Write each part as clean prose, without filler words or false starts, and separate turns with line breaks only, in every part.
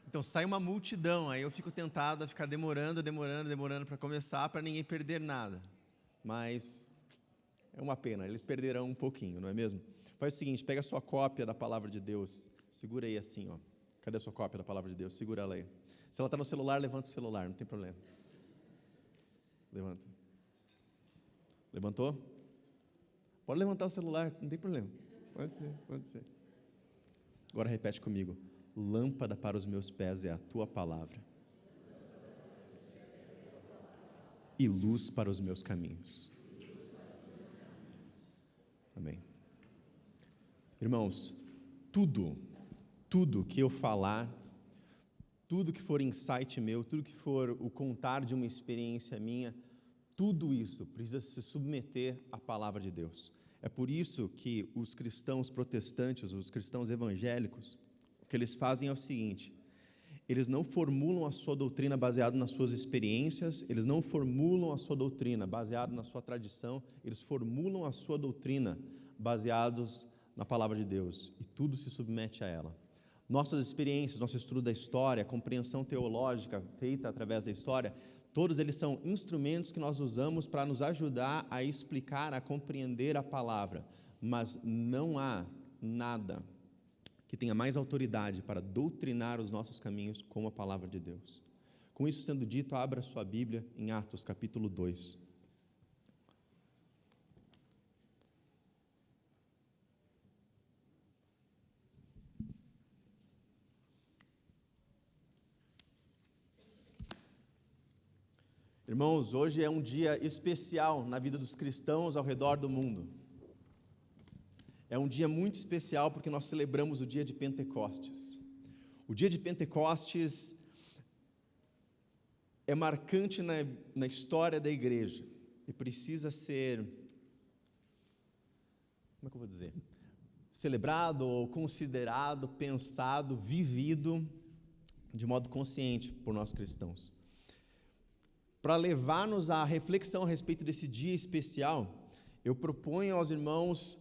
Então sai uma multidão, aí eu fico tentado a ficar demorando para começar, para ninguém perder nada. Mas é uma pena, eles perderão um pouquinho, não é mesmo? Faz o seguinte, pega a sua cópia da Palavra de Deus, segura aí assim, ó. Cadê a sua cópia da Palavra de Deus? Segura ela aí. Se ela está no celular, levanta o celular, não tem problema. Levanta. Levantou? Pode levantar o celular, não tem problema. Pode ser. Agora repete comigo. Lâmpada para os meus pés é a tua palavra e luz para os meus caminhos. Amém. Irmãos, tudo que eu falar, tudo que for insight meu, tudo que for o contar de uma experiência minha, tudo isso precisa se submeter à palavra de Deus. É por isso que os cristãos protestantes, os cristãos evangélicos, o que eles fazem é o seguinte: eles não formulam a sua doutrina baseada nas suas experiências, eles não formulam a sua doutrina baseada na sua tradição, eles formulam a sua doutrina baseados na palavra de Deus, e tudo se submete a ela. Nossas experiências, nosso estudo da história, a compreensão teológica feita através da história, todos eles são instrumentos que nós usamos para nos ajudar a explicar, a compreender a palavra, mas não há nada que tenha mais autoridade para doutrinar os nossos caminhos como a palavra de Deus. Com isso sendo dito, abra sua Bíblia em Atos capítulo 2. Irmãos, hoje é um dia especial na vida dos cristãos ao redor do mundo. É um dia muito especial porque nós celebramos o dia de Pentecostes. O dia de Pentecostes é marcante na história da igreja e precisa ser, como é que eu vou dizer? Celebrado ou considerado, pensado, vivido de modo consciente por nós cristãos. Para levar-nos à reflexão a respeito desse dia especial, eu proponho aos irmãos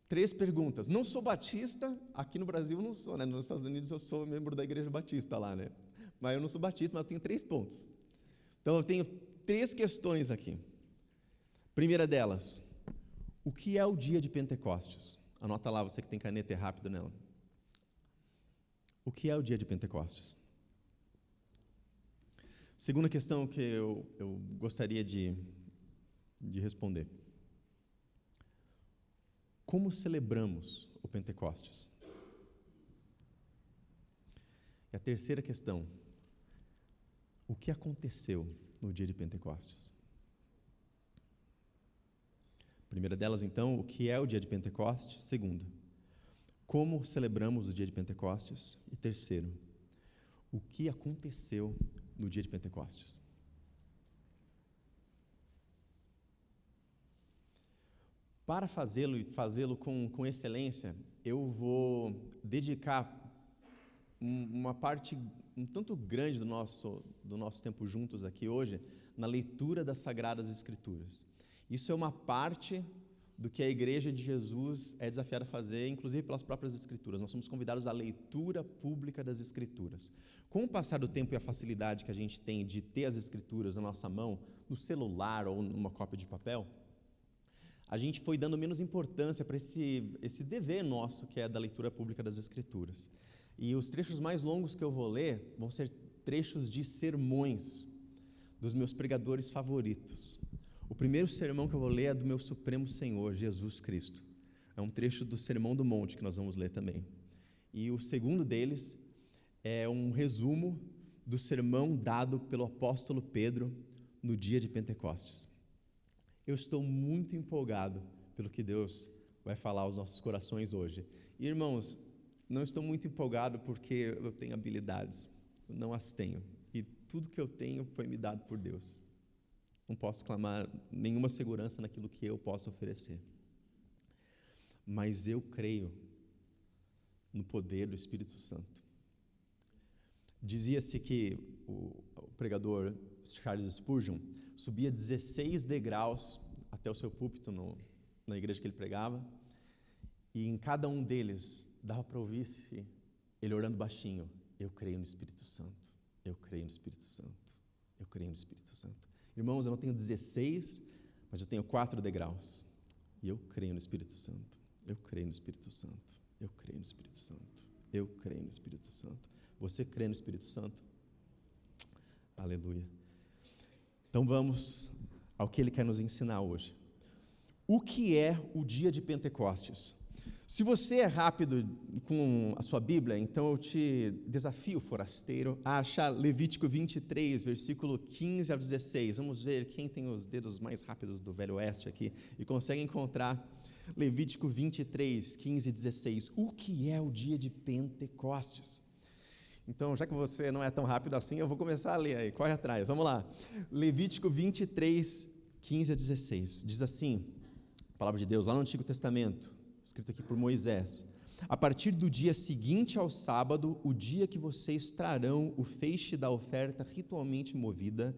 3 perguntas. Não sou batista, aqui no Brasil eu não sou, né? Nos Estados Unidos eu sou membro da igreja batista lá, né? Mas eu não sou batista, mas eu tenho 3 pontos. Então eu tenho 3 questões aqui. Primeira delas, o que é o dia de Pentecostes? Anota lá, você que tem caneta, é rápido nela. O que é o dia de Pentecostes? Segunda questão que eu gostaria de responder. Como celebramos o Pentecostes? E a terceira questão, o que aconteceu no dia de Pentecostes? Primeira delas, então, o que é o dia de Pentecostes? Segunda, como celebramos o dia de Pentecostes? E terceiro, o que aconteceu no dia de Pentecostes? Para fazê-lo e fazê-lo com excelência, eu vou dedicar uma parte um tanto grande do nosso tempo juntos aqui hoje na leitura das Sagradas Escrituras. Isso é uma parte do que a Igreja de Jesus é desafiada a fazer, inclusive pelas próprias Escrituras. Nós somos convidados à leitura pública das Escrituras. Com o passar do tempo e a facilidade que a gente tem de ter as Escrituras na nossa mão, no celular ou numa cópia de papel, a gente foi dando menos importância para esse dever nosso, que é da leitura pública das Escrituras. E os trechos mais longos que eu vou ler vão ser trechos de sermões dos meus pregadores favoritos. O primeiro sermão que eu vou ler é do meu Supremo Senhor, Jesus Cristo. É um trecho do Sermão do Monte que nós vamos ler também. E o segundo deles é um resumo do sermão dado pelo apóstolo Pedro no dia de Pentecostes. Eu estou muito empolgado pelo que Deus vai falar aos nossos corações hoje. E, irmãos, não estou muito empolgado porque eu tenho habilidades, eu não as tenho. E tudo que eu tenho foi me dado por Deus. Não posso clamar nenhuma segurança naquilo que eu posso oferecer. Mas eu creio no poder do Espírito Santo. Dizia-se que o pregador Charles Spurgeon subia 16 degraus até o seu púlpito na igreja que ele pregava, e em cada um deles dava para ouvir-se ele orando baixinho: Eu creio no Espírito Santo. Eu creio no Espírito Santo. Eu creio no Espírito Santo. Irmãos, eu não tenho 16, mas eu tenho 4 degraus. E eu creio no Espírito Santo. Eu creio no Espírito Santo. Eu creio no Espírito Santo. Eu creio no Espírito Santo. Você crê no Espírito Santo? Aleluia. Então vamos ao que ele quer nos ensinar hoje. O que é o dia de Pentecostes? Se você é rápido com a sua Bíblia, então eu te desafio, forasteiro, a achar Levítico 23, versículo 15 ao 16. Vamos ver quem tem os dedos mais rápidos do Velho Oeste aqui e consegue encontrar Levítico 23, 15 e 16. O que é o dia de Pentecostes? Então, já que você não é tão rápido assim, eu vou começar a ler aí, corre atrás, vamos lá. Levítico 23, 15 a 16, diz assim, a palavra de Deus, lá no Antigo Testamento, escrito aqui por Moisés: a partir do dia seguinte ao sábado, o dia que vocês trarão o feixe da oferta ritualmente movida,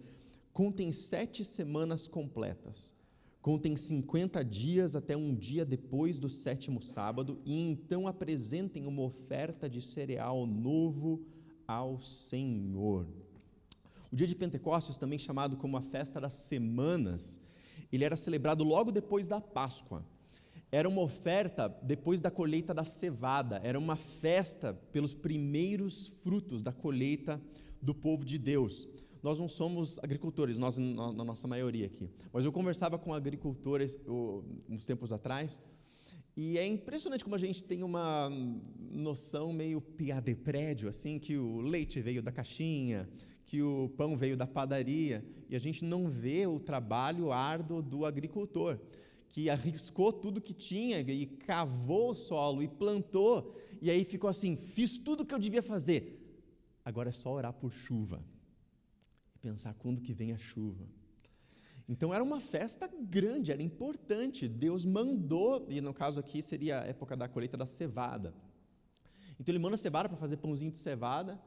contem 7 semanas completas, contem 50 dias até um dia depois do 7º sábado, e então apresentem uma oferta de cereal novo ao Senhor. O dia de Pentecostes, também chamado como a festa das semanas, ele era celebrado logo depois da Páscoa. Era uma oferta depois da colheita da cevada, era uma festa pelos primeiros frutos da colheita do povo de Deus. Nós não somos agricultores, nós na nossa maioria aqui, mas eu conversava com agricultores uns tempos atrás, e é impressionante como a gente tem uma noção meio piada de prédio, assim, que o leite veio da caixinha, que o pão veio da padaria, e a gente não vê o trabalho árduo do agricultor, que arriscou tudo que tinha e cavou o solo e plantou, e aí ficou assim, fiz tudo o que eu devia fazer, agora é só orar por chuva, e pensar quando que vem a chuva. Então era uma festa grande, era importante, Deus mandou, e no caso aqui seria a época da colheita da cevada. Então ele manda cevada para fazer pãozinho de cevada,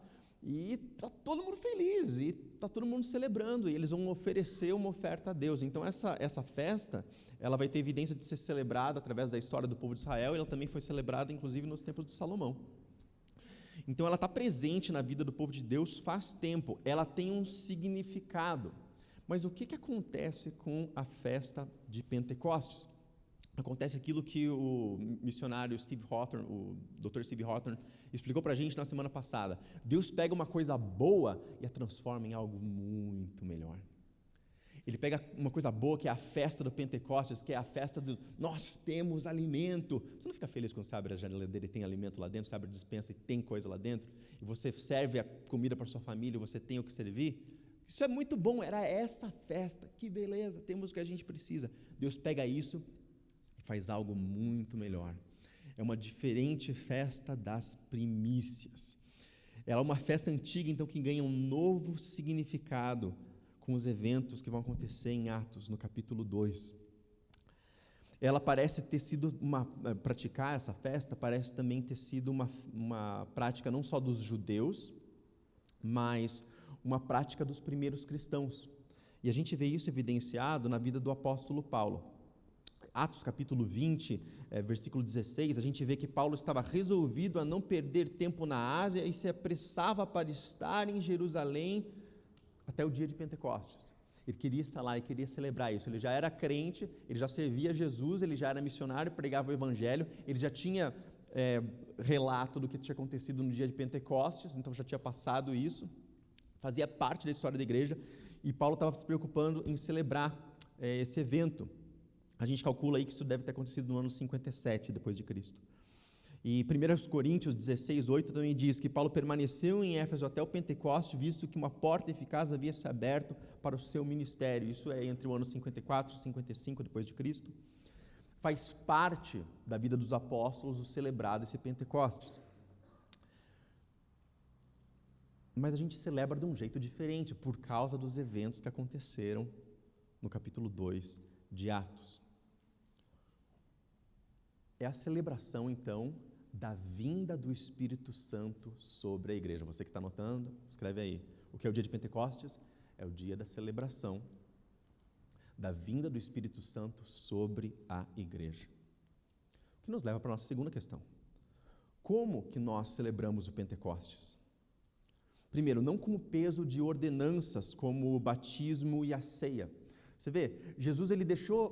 e está todo mundo feliz, e está todo mundo celebrando, e eles vão oferecer uma oferta a Deus. Então essa festa, ela vai ter evidência de ser celebrada através da história do povo de Israel, e ela também foi celebrada inclusive nos tempos de Salomão. Então ela está presente na vida do povo de Deus faz tempo, ela tem um significado. Mas o que acontece com a festa de Pentecostes? Acontece aquilo que o missionário Steve Hawthorne, o Dr. Steve Hawthorne, explicou para a gente na semana passada. Deus pega uma coisa boa e a transforma em algo muito melhor. Ele pega uma coisa boa, que é a festa do Pentecostes, que é a festa do nós temos alimento. Você não fica feliz quando você abre a geladeira e tem alimento lá dentro, você abre a despensa e tem coisa lá dentro, e você serve a comida para sua família, você tem o que servir? Isso é muito bom, era essa festa, que beleza, temos o que a gente precisa. Deus pega isso e faz algo muito melhor. É uma diferente festa das primícias. Ela é uma festa antiga, então, que ganha um novo significado com os eventos que vão acontecer em Atos, no capítulo 2. Ela parece ter sido praticar essa festa, parece também ter sido uma prática não só dos judeus, mas uma prática dos primeiros cristãos. E a gente vê isso evidenciado na vida do apóstolo Paulo. Atos capítulo 20, versículo 16, a gente vê que Paulo estava resolvido a não perder tempo na Ásia e se apressava para estar em Jerusalém até o dia de Pentecostes. Ele queria estar lá e queria celebrar isso. Ele já era crente, ele já servia a Jesus, ele já era missionário, pregava o evangelho, ele já tinha relato do que tinha acontecido no dia de Pentecostes, então já tinha passado isso, fazia parte da história da igreja, e Paulo estava se preocupando em celebrar esse evento. A gente calcula aí que isso deve ter acontecido no ano 57 depois de Cristo. E 1 Coríntios 16, 8 também diz que Paulo permaneceu em Éfeso até o Pentecoste, visto que uma porta eficaz havia se aberto para o seu ministério. Isso é entre o ano 54 e 55 depois de Cristo. Faz parte da vida dos apóstolos o celebrado esse Pentecostes. Mas a gente celebra de um jeito diferente, por causa dos eventos que aconteceram no capítulo 2 de Atos. É a celebração, então, da vinda do Espírito Santo sobre a igreja. Você que está anotando, escreve aí. O que é o dia de Pentecostes? É o dia da celebração da vinda do Espírito Santo sobre a igreja. O que nos leva para a nossa segunda questão. Como que nós celebramos o Pentecostes? Primeiro, não com o peso de ordenanças como o batismo e a ceia. Você vê, Jesus ele deixou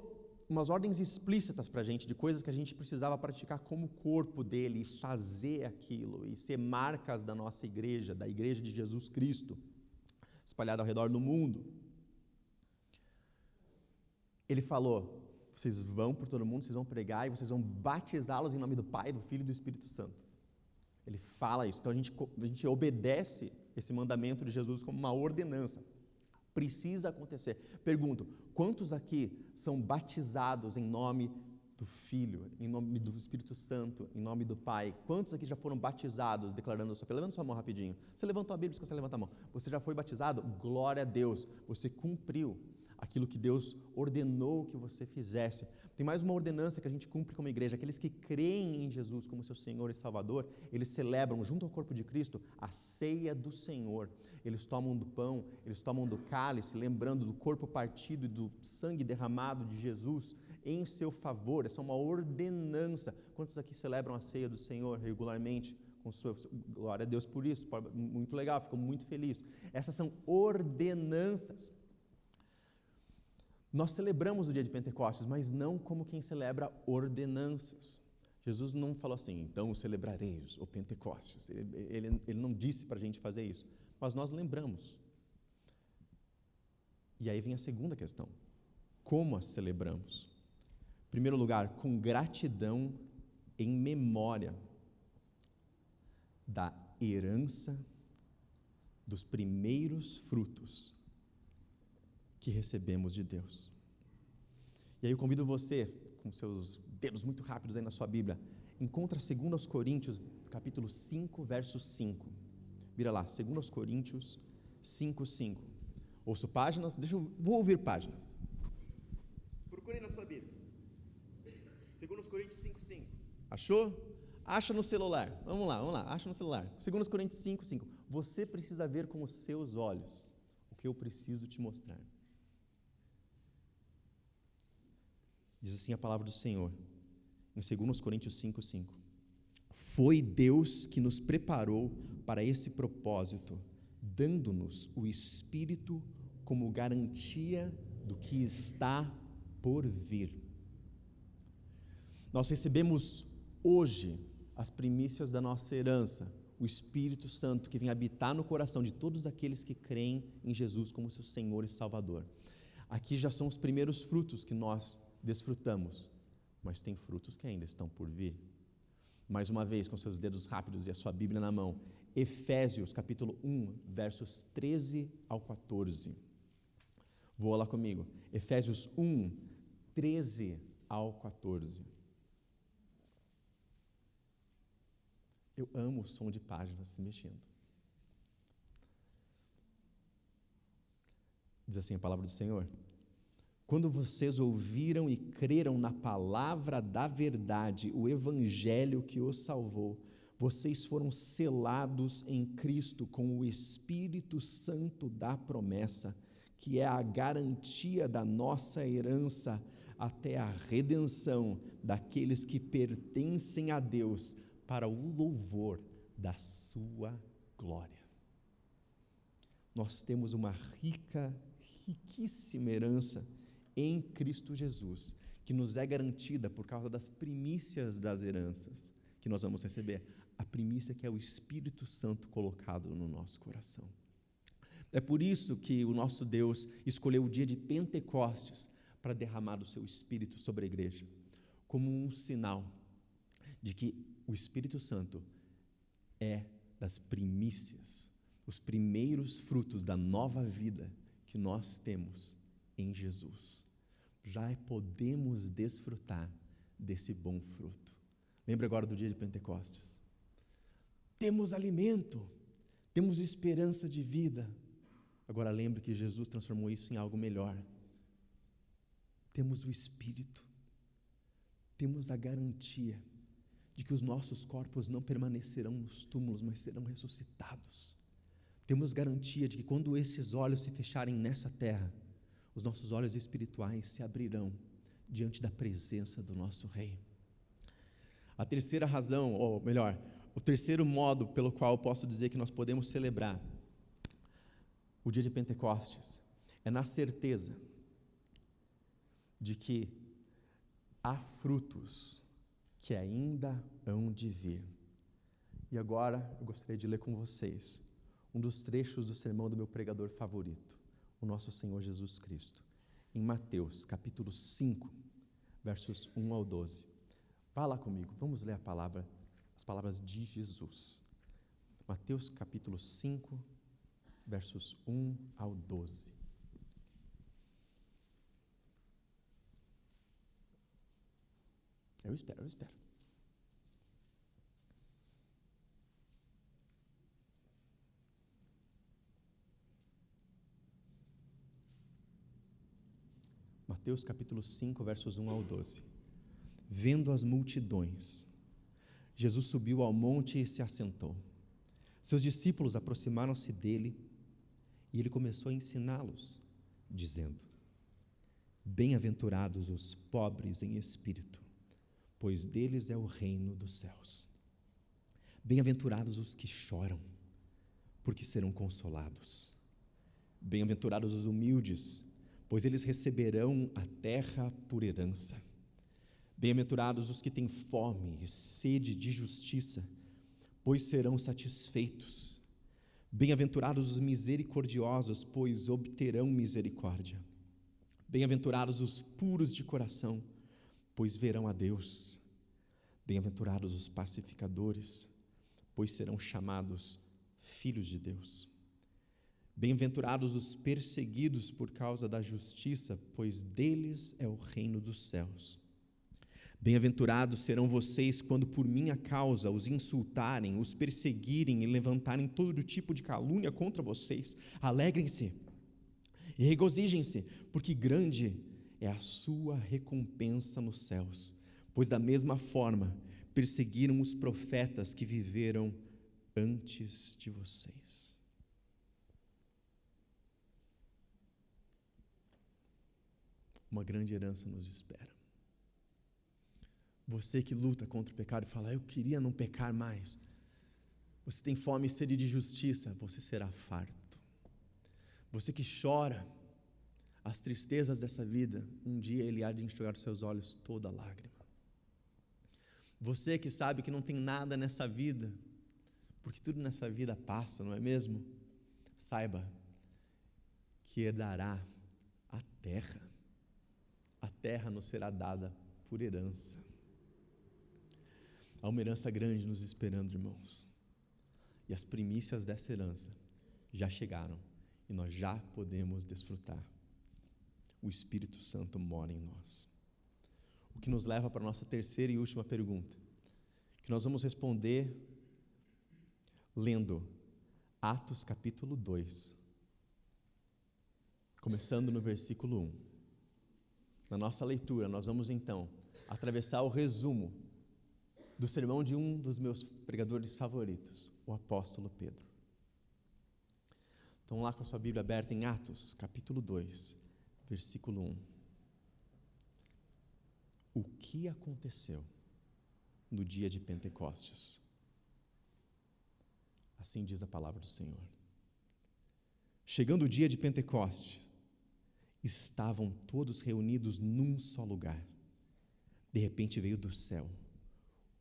umas ordens explícitas para a gente, de coisas que a gente precisava praticar como corpo dele, e fazer aquilo, e ser marcas da nossa igreja, da igreja de Jesus Cristo, espalhada ao redor do mundo. Ele falou, vocês vão por todo mundo, vocês vão pregar, e vocês vão batizá-los em nome do Pai, do Filho e do Espírito Santo. Ele fala isso, então a gente obedece esse mandamento de Jesus como uma ordenança. Precisa acontecer. Pergunto, quantos aqui são batizados em nome do Filho, em nome do Espírito Santo, em nome do Pai? Quantos aqui já foram batizados, declarando a sua fé? Levanta sua mão rapidinho. Você levantou a Bíblia, você levanta a mão. Você já foi batizado? Glória a Deus. Você cumpriu aquilo que Deus ordenou que você fizesse. Tem mais uma ordenança que a gente cumpre como igreja. Aqueles que creem em Jesus como seu Senhor e Salvador, eles celebram junto ao corpo de Cristo a ceia do Senhor. Eles tomam do pão, eles tomam do cálice, lembrando do corpo partido e do sangue derramado de Jesus em seu favor. Essa é uma ordenança. Quantos aqui celebram a ceia do Senhor regularmente? Glória a Deus por isso, muito legal, fico muito feliz. Essas são ordenanças. Nós celebramos o dia de Pentecostes, mas não como quem celebra ordenanças. Jesus não falou assim, então celebrareis o Pentecostes. Ele não disse para a gente fazer isso, mas nós lembramos. E aí vem a segunda questão, como as celebramos? Em primeiro lugar, com gratidão em memória da herança dos primeiros frutos que recebemos de Deus. E aí eu convido você, com seus dedos muito rápidos aí na sua Bíblia, encontra 2 Coríntios, capítulo 5, verso 5. Vira lá, 2 Coríntios 5, 5. Ouço páginas, vou ouvir páginas. Procure na sua Bíblia. 2 Coríntios 5, 5. Achou? Acha no celular. Vamos lá, acha no celular. 2 Coríntios 5, 5. Você precisa ver com os seus olhos o que eu preciso te mostrar. Diz assim a palavra do Senhor, em 2 Coríntios 5, 5. Foi Deus que nos preparou para esse propósito, dando-nos o Espírito como garantia do que está por vir. Nós recebemos hoje as primícias da nossa herança, o Espírito Santo que vem habitar no coração de todos aqueles que creem em Jesus como seu Senhor e Salvador. Aqui já são os primeiros frutos que nós desfrutamos, mas tem frutos que ainda estão por vir. Mais uma vez, com seus dedos rápidos e a sua Bíblia na mão, Efésios capítulo 1, versos 13 ao 14. Voa lá comigo, Efésios 1, 13 ao 14. Eu amo o som de páginas se mexendo. Diz assim a palavra do Senhor: quando vocês ouviram e creram na palavra da verdade, o evangelho que os salvou, vocês foram selados em Cristo com o Espírito Santo da promessa, que é a garantia da nossa herança até a redenção daqueles que pertencem a Deus, para o louvor da sua glória. Nós temos uma riquíssima herança em Cristo Jesus, que nos é garantida por causa das primícias das heranças que nós vamos receber. A primícia que é o Espírito Santo colocado no nosso coração. É por isso que o nosso Deus escolheu o dia de Pentecostes para derramar o seu Espírito sobre a igreja, como um sinal de que o Espírito Santo é das primícias, os primeiros frutos da nova vida que nós temos em Jesus. Já podemos desfrutar desse bom fruto. Lembra agora do dia de Pentecostes? Temos alimento, temos esperança de vida. Agora lembre que Jesus transformou isso em algo melhor. Temos o Espírito, temos a garantia de que os nossos corpos não permanecerão nos túmulos, mas serão ressuscitados. Temos garantia de que quando esses olhos se fecharem nessa terra, os nossos olhos espirituais se abrirão diante da presença do nosso Rei. A terceira razão, ou melhor, o terceiro modo pelo qual eu posso dizer que nós podemos celebrar O dia de Pentecostes é na certeza de que há frutos que ainda hão de vir. E agora eu gostaria de ler com vocês um dos trechos do sermão do meu pregador favorito, o nosso Senhor Jesus Cristo, em Mateus, capítulo 5, versos 1 ao 12. Vá lá comigo, vamos ler as palavras de Jesus. Mateus, capítulo 5, versos 1 ao 12. Eu espero. Mateus capítulo 5, versos 1 ao 12. Vendo as multidões, Jesus subiu ao monte e se assentou. Seus discípulos aproximaram-se dele e ele começou a ensiná-los, dizendo: Bem-aventurados os pobres em espírito, pois deles é o reino dos céus. Bem-aventurados os que choram, porque serão consolados. Bem-aventurados os humildes, pois eles receberão a terra por herança. Bem-aventurados os que têm fome e sede de justiça, pois serão satisfeitos. Bem-aventurados os misericordiosos, pois obterão misericórdia. Bem-aventurados os puros de coração, pois verão a Deus. Bem-aventurados os pacificadores, pois serão chamados filhos de Deus. Bem-aventurados os perseguidos por causa da justiça, pois deles é o reino dos céus. Bem-aventurados serão vocês quando por minha causa os insultarem, os perseguirem e levantarem todo tipo de calúnia contra vocês. Alegrem-se e regozijem-se, porque grande é a sua recompensa nos céus, pois da mesma forma perseguiram os profetas que viveram antes de vocês. Uma grande herança nos espera. Você que luta contra o pecado e fala: eu queria não pecar mais. Você tem fome e sede de justiça, você será farto. Você que chora as tristezas dessa vida, um dia Ele há de enxugar dos seus olhos toda lágrima. Você que sabe que não tem nada nessa vida, porque tudo nessa vida passa, não é mesmo? Saiba que herdará a terra. A terra nos será dada por herança. Há uma herança grande nos esperando, irmãos. E as primícias dessa herança já chegaram e nós já podemos desfrutar. O Espírito Santo mora em nós. O que nos leva para a nossa terceira e última pergunta, que nós vamos responder lendo Atos capítulo 2, começando no versículo 1. Na nossa leitura, nós vamos então atravessar o resumo do sermão de um dos meus pregadores favoritos, o apóstolo Pedro. Então, lá com a sua Bíblia aberta em Atos, capítulo 2, versículo 1. O que aconteceu no dia de Pentecostes? Assim diz a palavra do Senhor. Chegando o dia de Pentecostes, estavam todos reunidos num só lugar. De repente veio do céu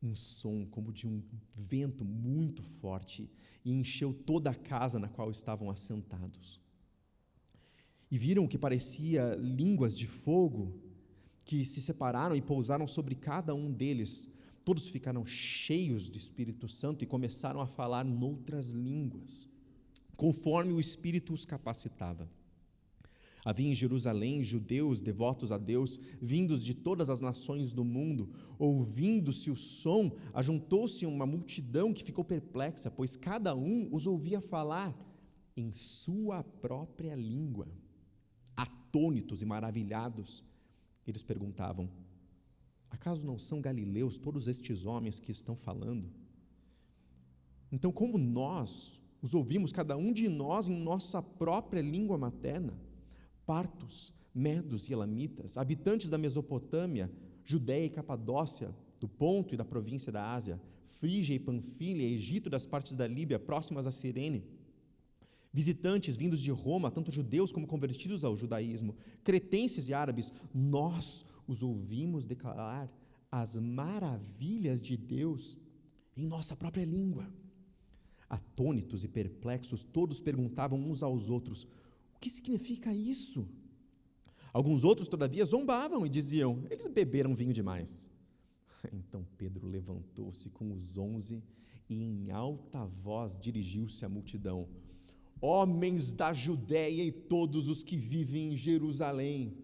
um som como de um vento muito forte e encheu toda a casa na qual estavam assentados. E viram o que parecia línguas de fogo que se separaram e pousaram sobre cada um deles. Todos ficaram cheios do Espírito Santo e começaram a falar noutras línguas, conforme o Espírito os capacitava. Havia em Jerusalém judeus devotos a Deus, vindos de todas as nações do mundo. Ouvindo-se o som, ajuntou-se uma multidão que ficou perplexa, pois cada um os ouvia falar em sua própria língua. Atônitos e maravilhados, eles perguntavam: acaso não são galileus todos estes homens que estão falando? Então, como nós os ouvimos, cada um de nós, em nossa própria língua materna? Partos, medos e elamitas, habitantes da Mesopotâmia, Judéia e Capadócia, do Ponto e da província da Ásia, Frígia e Panfilha, Egito, das partes da Líbia, próximas a Cirene, Visitantes vindos de Roma, tanto judeus como convertidos ao judaísmo, cretenses e árabes, nós os ouvimos declarar as maravilhas de Deus em nossa própria língua. Atônitos e perplexos, todos perguntavam uns aos outros: o que significa isso? Alguns outros, todavia, zombavam e diziam: eles beberam vinho demais. Então Pedro levantou-se com os 11 e em alta voz dirigiu-se à multidão: homens da Judéia e todos os que vivem em Jerusalém,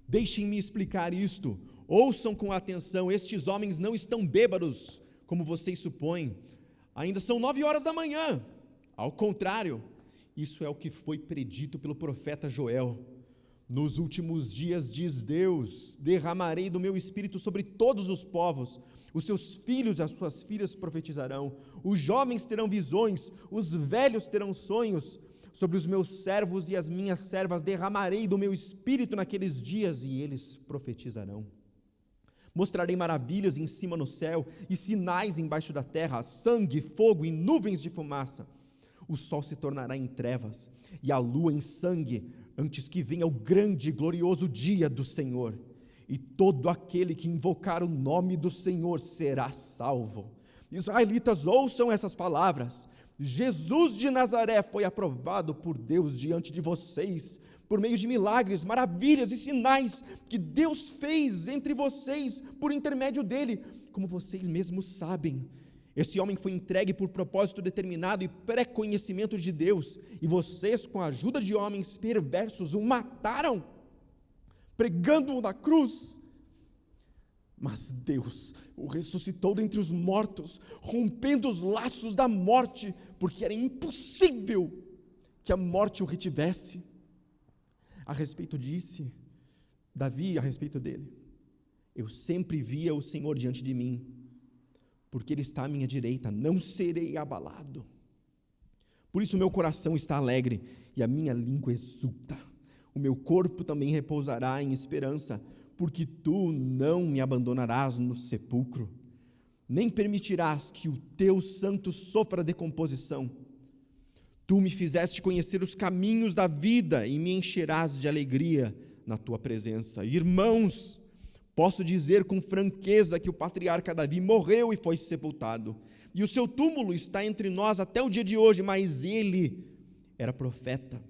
deixem-me explicar isto. Ouçam com atenção, estes homens não estão bêbados, como vocês supõem. Ainda são 9 horas da manhã. Ao contrário, isso é o que foi predito pelo profeta Joel. Nos últimos dias, diz Deus, derramarei do meu espírito sobre todos os povos. Os seus filhos e as suas filhas profetizarão. Os jovens terão visões, os velhos terão sonhos. Sobre os meus servos e as minhas servas derramarei do meu espírito naqueles dias e eles profetizarão. Mostrarei maravilhas em cima no céu e sinais embaixo da terra, sangue, fogo e nuvens de fumaça. O sol se tornará em trevas e a lua em sangue, antes que venha o grande e glorioso dia do Senhor. E todo aquele que invocar o nome do Senhor será salvo. Israelitas, ouçam essas palavras. Jesus de Nazaré foi aprovado por Deus diante de vocês, por meio de milagres, maravilhas e sinais que Deus fez entre vocês, por intermédio dele, como vocês mesmos sabem. Esse homem foi entregue por propósito determinado e pré-conhecimento de Deus, e vocês, com a ajuda de homens perversos, o mataram, pregando-o na cruz. Mas Deus o ressuscitou dentre os mortos, rompendo os laços da morte, porque era impossível que a morte o retivesse. A respeito disse Davi a respeito dele: eu sempre via o Senhor diante de mim, porque ele está à minha direita, não serei abalado. Por isso o meu coração está alegre e a minha língua exulta. O meu corpo também repousará em esperança, porque tu não me abandonarás no sepulcro, nem permitirás que o teu santo sofra decomposição. Tu me fizeste conhecer os caminhos da vida e me encherás de alegria na tua presença. Irmãos, posso dizer com franqueza que o patriarca Davi morreu e foi sepultado, e o seu túmulo está entre nós até o dia de hoje, mas ele era profeta,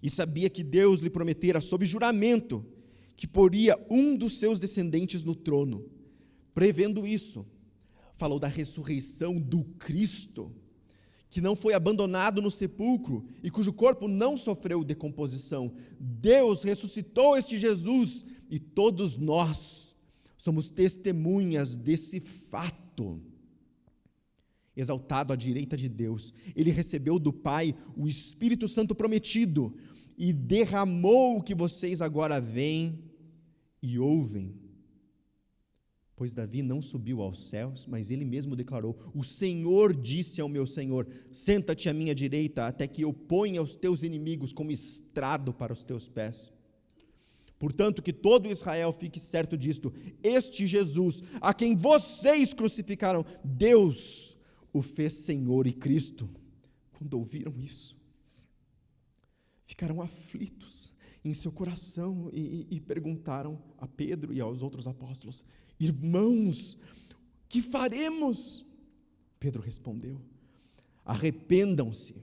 e sabia que Deus lhe prometera sob juramento, que poria um dos seus descendentes no trono. Prevendo isso, falou da ressurreição do Cristo, que não foi abandonado no sepulcro, e cujo corpo não sofreu decomposição. Deus ressuscitou este Jesus, e todos nós somos testemunhas desse fato. Exaltado à direita de Deus, ele recebeu do Pai o Espírito Santo prometido, e derramou o que vocês agora veem e ouvem. Pois Davi não subiu aos céus, mas ele mesmo declarou: o Senhor disse ao meu Senhor: senta-te à minha direita, até que eu ponha os teus inimigos como estrado para os teus pés. Portanto, que todo Israel fique certo disto: este Jesus, a quem vocês crucificaram, Deus o fez Senhor e Cristo. Quando ouviram isso, ficaram aflitos em seu coração e perguntaram a Pedro e aos outros apóstolos: irmãos, que faremos? Pedro respondeu: arrependam-se,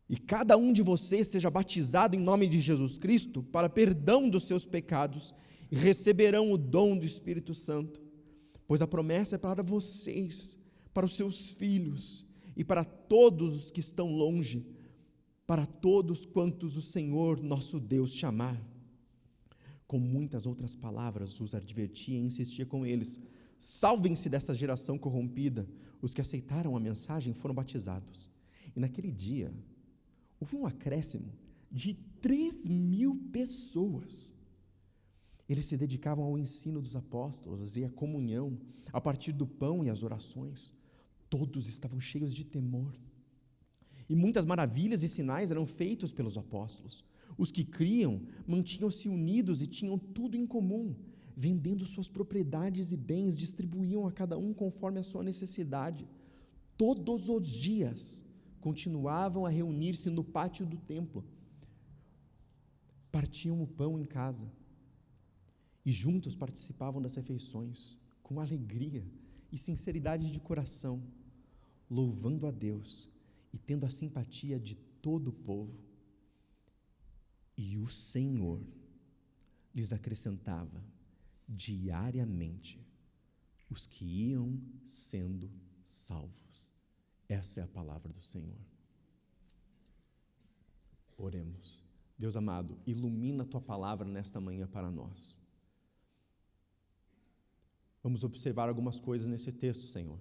e cada um de vocês seja batizado em nome de Jesus Cristo para perdão dos seus pecados, e receberão o dom do Espírito Santo, pois a promessa é para vocês, para os seus filhos e para todos os que estão longe, para todos quantos o Senhor nosso Deus chamar. Com muitas outras palavras os advertia e insistia com eles: salvem-se dessa geração corrompida. Os que aceitaram a mensagem foram batizados, e naquele dia houve um acréscimo de 3.000 pessoas. Eles se dedicavam ao ensino dos apóstolos e à comunhão, a partir do pão e as orações. Todos estavam cheios de temor. E muitas maravilhas e sinais eram feitos pelos apóstolos. Os que criam mantinham-se unidos e tinham tudo em comum. Vendendo suas propriedades e bens, distribuíam a cada um conforme a sua necessidade. Todos os dias continuavam a reunir-se no pátio do templo. Partiam o pão em casa e juntos participavam das refeições, com alegria e sinceridade de coração, louvando a Deus e tendo a simpatia de todo o povo. E o Senhor lhes acrescentava diariamente os que iam sendo salvos. Essa é a palavra do Senhor. Oremos. Deus amado, ilumina a Tua palavra nesta manhã para nós. Vamos observar algumas coisas nesse texto, Senhor.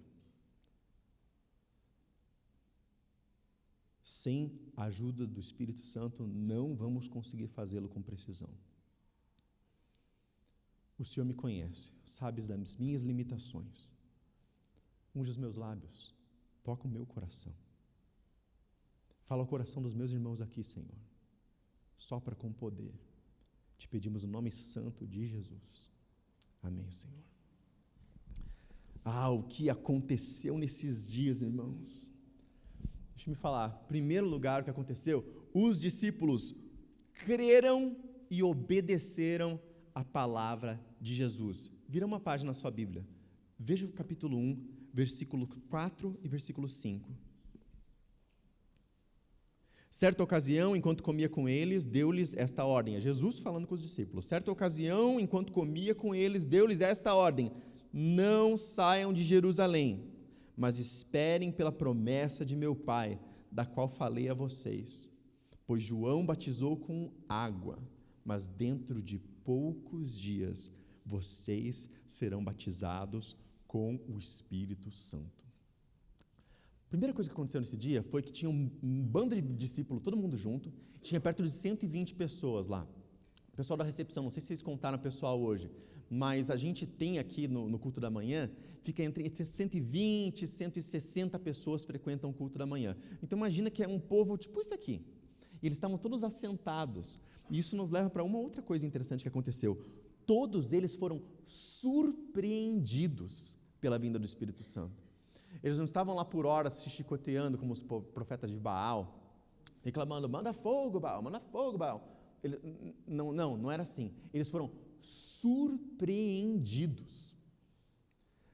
Sem a ajuda do Espírito Santo, não vamos conseguir fazê-lo com precisão. O Senhor me conhece, sabes das minhas limitações. Unge os meus lábios, toca o meu coração. Fala ao coração dos meus irmãos aqui, Senhor. Sopra com poder. Te pedimos no nome santo de Jesus. Amém, Senhor. O que aconteceu nesses dias, irmãos? Deixa eu me falar. Primeiro lugar, o que aconteceu? Os discípulos creram e obedeceram a palavra de Jesus. Vira uma página na sua Bíblia. Veja o capítulo 1, versículo 4 e versículo 5. Certa ocasião, enquanto comia com eles, deu-lhes esta ordem. É Jesus falando com os discípulos. Certa ocasião, enquanto comia com eles, deu-lhes esta ordem: não saiam de Jerusalém, mas esperem pela promessa de meu Pai, da qual falei a vocês. Pois João batizou com água, mas dentro de poucos dias vocês serão batizados com o Espírito Santo. A primeira coisa que aconteceu nesse dia foi que tinha um bando de discípulos, todo mundo junto, tinha perto de 120 pessoas lá. O pessoal da recepção, não sei se vocês contaram o pessoal hoje, mas a gente tem aqui no culto da manhã, fica entre 120 e 160 pessoas frequentam o culto da manhã. Então imagina que é um povo tipo isso aqui. E eles estavam todos assentados. E isso nos leva para uma outra coisa interessante que aconteceu. Todos eles foram surpreendidos pela vinda do Espírito Santo. Eles não estavam lá por horas se chicoteando como os profetas de Baal, reclamando: manda fogo, Baal, manda fogo, Baal. Não era assim. Eles foram surpreendidos.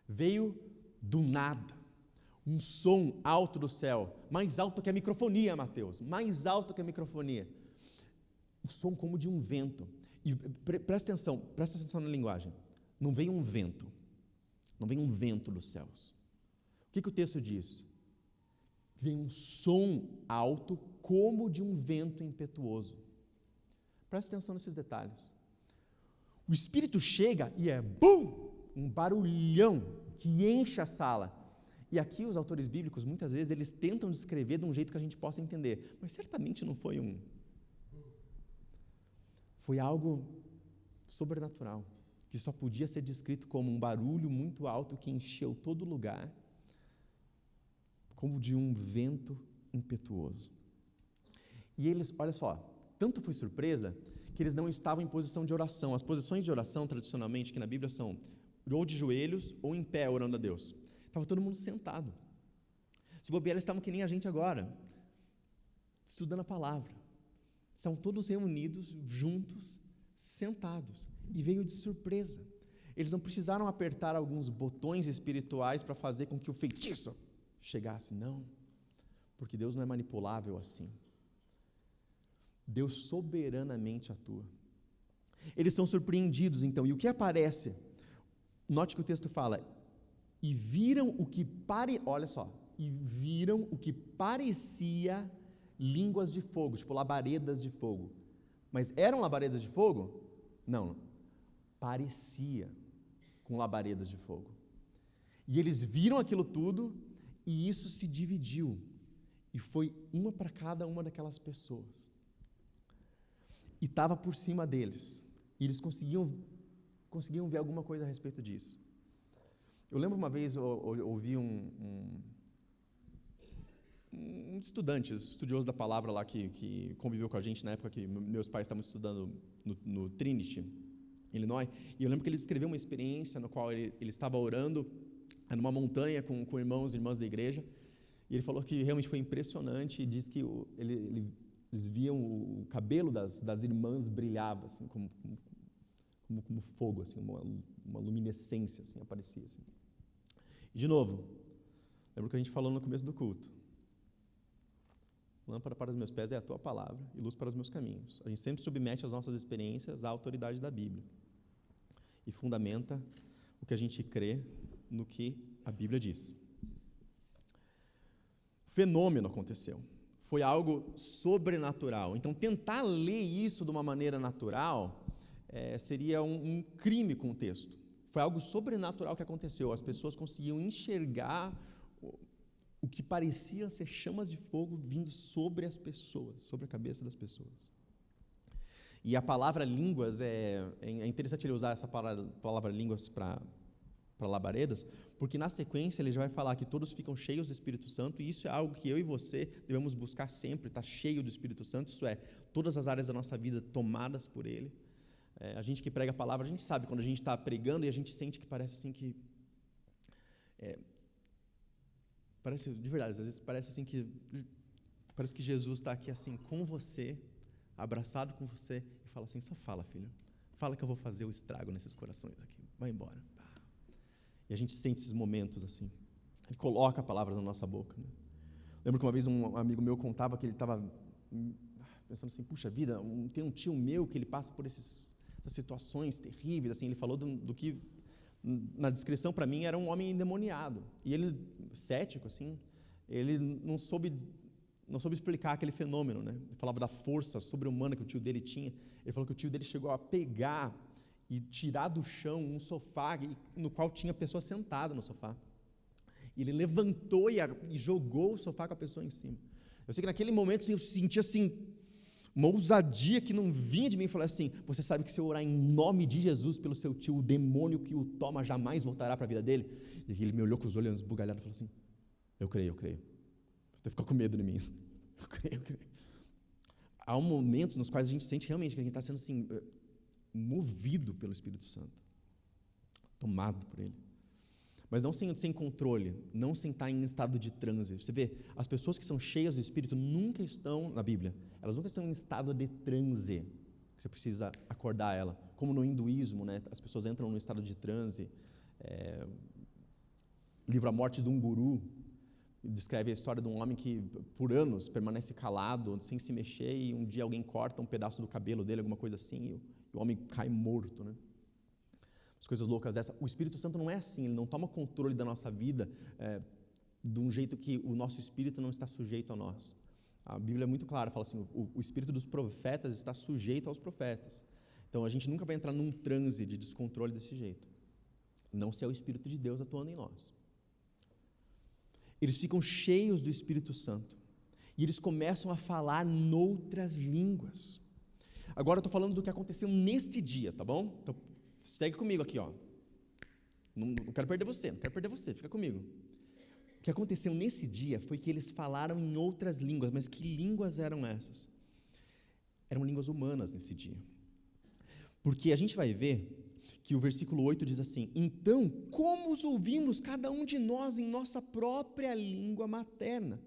Veio do nada um som alto do céu, mais alto que a microfonia, Mateus, mais alto que a microfonia. Um som como de um vento. E presta atenção na linguagem. Não veio um vento dos céus. O que o texto diz? Veio um som alto como de um vento impetuoso. Presta atenção nesses detalhes. O Espírito chega e é BUM! Um barulhão que enche a sala. E aqui os autores bíblicos, muitas vezes, eles tentam descrever de um jeito que a gente possa entender, mas certamente não foi foi algo sobrenatural, que só podia ser descrito como um barulho muito alto que encheu todo lugar, como de um vento impetuoso. E eles, olha só, tanto foi surpresa que eles não estavam em posição de oração. As posições de oração, tradicionalmente, que na Bíblia são ou de joelhos ou em pé, orando a Deus. Estava todo mundo sentado. Se bobear, eles estavam que nem a gente agora, estudando a palavra. Estavam todos reunidos, juntos, sentados. E veio de surpresa. Eles não precisaram apertar alguns botões espirituais para fazer com que o feitiço chegasse. Não. Porque Deus não é manipulável assim. Deus soberanamente atua. Eles são surpreendidos, então. E o que aparece? Note que o texto fala: e viram o que parecia línguas de fogo, tipo labaredas de fogo. Mas eram labaredas de fogo? Não. Parecia com labaredas de fogo. E eles viram aquilo tudo, e isso se dividiu. E foi uma para cada uma daquelas pessoas. E estava por cima deles. E eles conseguiam ver alguma coisa a respeito disso. Eu lembro uma vez, eu ouvi um estudioso da palavra lá que conviveu com a gente na época que meus pais estavam estudando no Trinity, Illinois, e eu lembro que ele descreveu uma experiência no qual ele estava orando numa montanha com irmãos e irmãs da igreja, E ele falou que realmente foi impressionante e disse que eles viam o cabelo das irmãs brilhava, assim, como fogo, assim, uma luminescência, assim, aparecia. Assim. E, de novo, lembra o que a gente falou no começo do culto. Lâmpada para os meus pés é a tua palavra e luz para os meus caminhos. A gente sempre submete as nossas experiências à autoridade da Bíblia e fundamenta o que a gente crê no que a Bíblia diz. O fenômeno aconteceu. Foi algo sobrenatural. Então, tentar ler isso de uma maneira natural seria um crime com o texto. Foi algo sobrenatural que aconteceu. As pessoas conseguiam enxergar o que parecia ser chamas de fogo vindo sobre as pessoas, sobre a cabeça das pessoas. E a palavra línguas, é interessante ele usar essa palavra línguas para labaredas, porque na sequência ele já vai falar que todos ficam cheios do Espírito Santo, e isso é algo que eu e você devemos buscar sempre, estar cheio do Espírito Santo, isso é, todas as áreas da nossa vida tomadas por Ele. A gente que prega a palavra, a gente sabe quando a gente está pregando e a gente sente que parece assim que... parece, de verdade, às vezes parece assim que... Parece que Jesus está aqui assim com você, abraçado com você, e fala assim, só fala, filho, fala que eu vou fazer o estrago nesses corações aqui, vai embora. E a gente sente esses momentos assim. Ele coloca palavras na nossa boca. Né? Lembro que uma vez um amigo meu contava que ele estava pensando assim, puxa vida, tem um tio meu que ele passa por essas situações terríveis. Assim, ele falou do que, na descrição para mim, era um homem endemoniado. E ele, cético, assim, ele não soube explicar aquele fenômeno. Né? Ele falava da força sobre-humana que o tio dele tinha. Ele falou que o tio dele chegou a pegar e tirar do chão um sofá no qual tinha a pessoa sentada no sofá. E ele levantou e jogou o sofá com a pessoa em cima. Eu sei que naquele momento eu senti assim, uma ousadia que não vinha de mim, e falei assim, você sabe que se eu orar em nome de Jesus pelo seu tio, o demônio que o toma jamais voltará para a vida dele? E ele me olhou com os olhos esbugalhados e falou assim, eu creio. Você ficou com medo de mim. Eu creio. Há momentos nos quais a gente sente realmente que a gente está sendo assim... movido pelo Espírito Santo, tomado por Ele, mas não sem controle, não sem estar em estado de transe. Você vê, as pessoas que são cheias do Espírito nunca estão, na Bíblia, elas nunca estão em estado de transe, que você precisa acordar ela, como no hinduísmo, né? As pessoas entram no estado de transe. O livro A Morte de um Guru descreve a história de um homem que por anos permanece calado, sem se mexer, e um dia alguém corta um pedaço do cabelo dele, alguma coisa assim, e o homem cai morto, né? As coisas loucas dessas. O Espírito Santo não é assim, ele não toma controle da nossa vida de um jeito que o nosso espírito não está sujeito a nós. A Bíblia é muito clara, fala assim, o espírito dos profetas está sujeito aos profetas. Então a gente nunca vai entrar num transe de descontrole desse jeito. Não se é o Espírito de Deus atuando em nós. Eles ficam cheios do Espírito Santo e eles começam a falar noutras línguas. Agora eu estou falando do que aconteceu neste dia, tá bom? Então, segue comigo aqui, ó. Não quero perder você, fica comigo. O que aconteceu nesse dia foi que eles falaram em outras línguas, mas que línguas eram essas? Eram línguas humanas nesse dia. Porque a gente vai ver que o versículo 8 diz assim, então, como os ouvimos cada um de nós em nossa própria língua materna?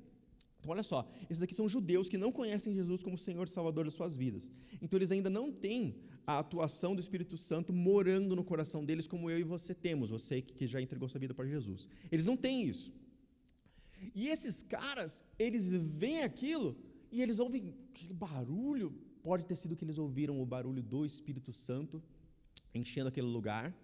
Então, olha só, esses aqui são judeus que não conhecem Jesus como Senhor e Salvador das suas vidas. Então, eles ainda não têm a atuação do Espírito Santo morando no coração deles como eu e você temos, você que já entregou sua vida para Jesus. Eles não têm isso. E esses caras, eles veem aquilo e eles ouvem aquele barulho, pode ter sido que eles ouviram o barulho do Espírito Santo enchendo aquele lugar,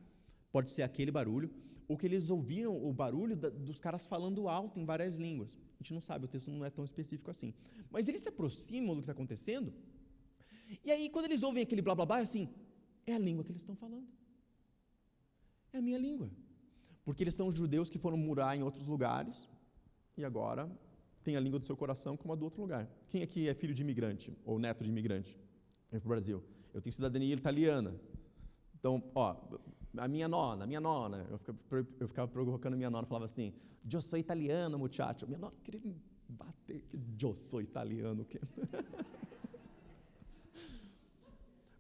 pode ser aquele barulho, ou que eles ouviram o barulho dos caras falando alto em várias línguas. A gente não sabe, o texto não é tão específico assim. Mas eles se aproximam do que está acontecendo, e aí quando eles ouvem aquele blá blá blá, é assim, é a língua que eles estão falando. É a minha língua. Porque eles são judeus que foram morar em outros lugares, e agora tem a língua do seu coração como a do outro lugar. Quem aqui é filho de imigrante, ou neto de imigrante? Vem para o Brasil. Eu tenho cidadania italiana. Então, ó, a minha nona, eu ficava provocando minha nona, falava assim, eu sou italiano, muchacho. Minha nona queria me bater, que eu sou italiano. Que...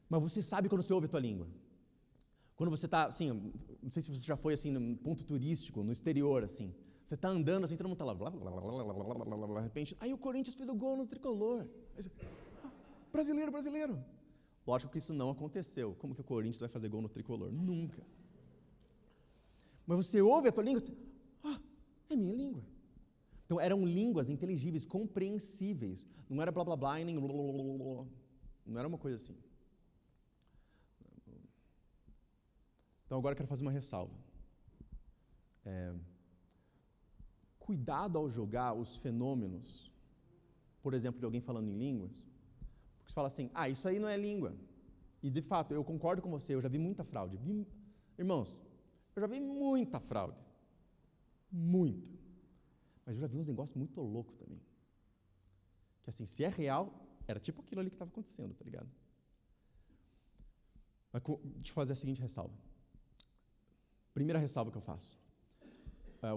Mas você sabe quando você ouve a tua língua. Quando você está, assim, não sei se você já foi assim, num ponto turístico, no exterior, assim, Você está andando assim, todo mundo está lá, blá, blá, blá, blá, blá, blá, blá, blá, blá, de repente, aí o Corinthians fez o gol no tricolor. Aí você, brasileiro, brasileiro. Lógico que isso não aconteceu. Como que o Corinthians vai fazer gol no tricolor? Nunca. Mas você ouve a tua língua e você, é minha língua. Então eram línguas inteligíveis, compreensíveis. Não era blá blá blá e nem blá, blá, blá, blá. Não era uma coisa assim. Então agora eu quero fazer uma ressalva. Cuidado ao jogar os fenômenos, por exemplo, de alguém falando em línguas, porque você fala assim, isso aí não é língua. E de fato, eu concordo com você, eu já vi muita fraude. Irmãos, eu já vi muita fraude. Muita. Mas eu já vi uns negócios muito loucos também. Que assim, se é real, era tipo aquilo ali que estava acontecendo, tá ligado? Mas deixa eu fazer a seguinte ressalva. Primeira ressalva que eu faço.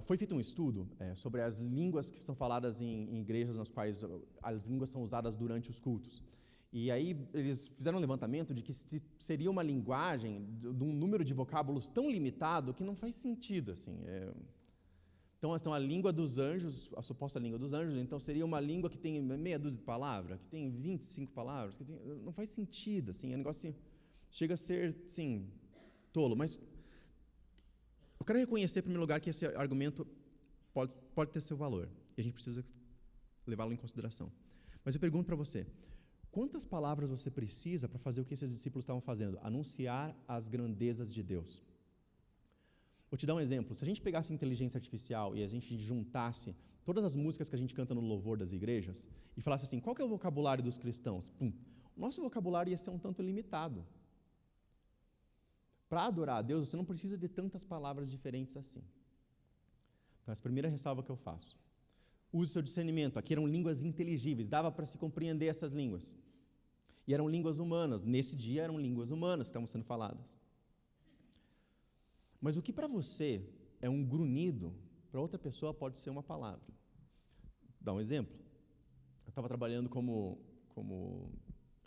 Foi feito um estudo sobre as línguas que são faladas em igrejas nas quais as línguas são usadas durante os cultos. E aí eles fizeram um levantamento de que seria uma linguagem de um número de vocábulos tão limitado que não faz sentido, assim. Então, a língua dos anjos, a suposta língua dos anjos, então seria uma língua que tem meia dúzia de palavras, que tem 25 palavras, não faz sentido, assim, é um negócio assim, chega a ser, assim, tolo. Mas eu quero reconhecer, em primeiro lugar, que esse argumento pode ter seu valor, e a gente precisa levá-lo em consideração. Mas eu pergunto para você, quantas palavras você precisa para fazer o que esses discípulos estavam fazendo? Anunciar as grandezas de Deus. Vou te dar um exemplo. Se a gente pegasse inteligência artificial e a gente juntasse todas as músicas que a gente canta no louvor das igrejas e falasse assim, qual que é o vocabulário dos cristãos? O nosso vocabulário ia ser um tanto limitado. Para adorar a Deus, você não precisa de tantas palavras diferentes assim. Então, essa é a primeira ressalva que eu faço. Use seu discernimento. Aqui eram línguas inteligíveis, dava para se compreender essas línguas. E eram línguas humanas. Nesse dia eram línguas humanas que estavam sendo faladas. Mas o que para você é um grunhido, para outra pessoa pode ser uma palavra. Vou dar um exemplo. Eu estava trabalhando como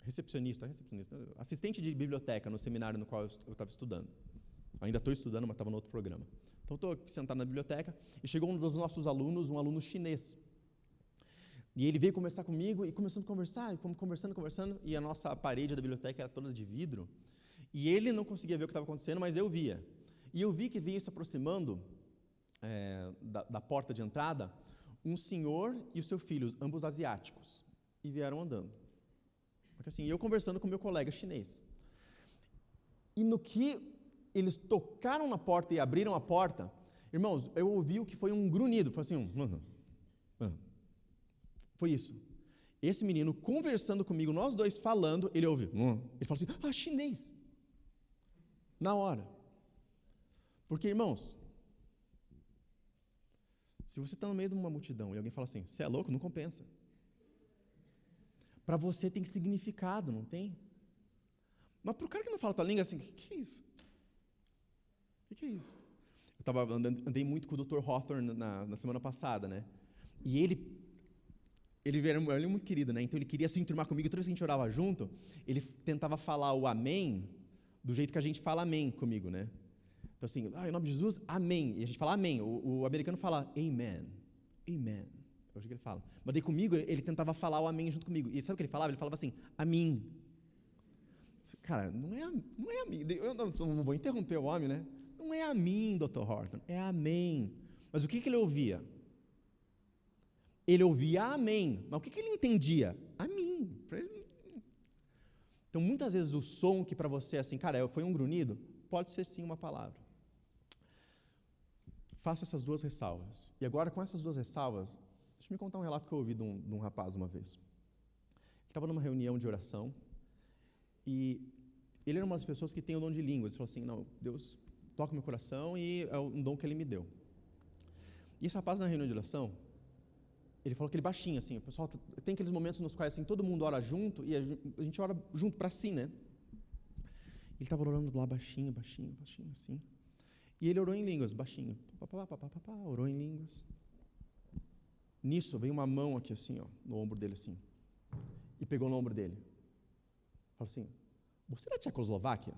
recepcionista, assistente de biblioteca no seminário no qual eu estava estudando. Ainda estou estudando, mas estava no outro programa. Então, estou sentado na biblioteca e chegou um dos nossos alunos, um aluno chinês. E ele veio conversar comigo e começando a conversar, e fomos conversando, e a nossa parede da biblioteca era toda de vidro. E ele não conseguia ver o que estava acontecendo, mas eu via. E eu vi que vinha se aproximando da porta de entrada um senhor e o seu filho, ambos asiáticos, e vieram andando. Porque, assim, eu conversando com meu colega chinês. E no que eles tocaram na porta e abriram a porta, irmãos, eu ouvi o que foi um grunhido, foi assim, foi isso. Esse menino conversando comigo, nós dois falando, ele ouve, ele falou assim, chinês. Na hora. Porque, irmãos, se você está no meio de uma multidão e alguém fala assim, você é louco, não compensa. Para você tem significado, não tem? Mas para o cara que não fala a tua língua, assim, o que é isso? O que é isso? Eu andei muito com o Dr. Hawthorne na semana passada, né? E ele é muito querido, né? Então ele queria se enturmar comigo, toda vez que a gente orava junto, ele tentava falar o amém do jeito que a gente fala amém comigo, né? Então assim, em nome de Jesus, amém. E a gente fala amém. O americano fala amen. Amen. É o que ele fala. Mas daí comigo, ele tentava falar o amém junto comigo. E sabe o que ele falava? Ele falava assim, a mim. Cara, não é a mim. Eu não vou interromper o homem, né? Não é a mim, Dr. Horton, é amém. Mas o que ele ouvia? Ele ouvia amém. Mas o que ele entendia? A mim. Então, muitas vezes o som que para você, assim, cara, foi um grunhido, pode ser sim uma palavra. Faço essas duas ressalvas. E agora, com essas duas ressalvas, deixa eu me contar um relato que eu ouvi de um rapaz uma vez. Ele estava numa reunião de oração e ele era uma das pessoas que tem o dom de línguas. Ele falou assim, não, Deus toca meu coração e é um dom que Ele me deu. E esse rapaz na reunião de oração, ele falou aquele baixinho, assim, o pessoal tem aqueles momentos nos quais assim, todo mundo ora junto e a gente ora junto para si, né? Ele estava orando lá baixinho, assim. E ele orou em línguas, baixinho. Orou em línguas. Nisso, veio uma mão aqui assim, ó, no ombro dele assim. E pegou no ombro dele. Falou assim, você é da Tchecoslováquia?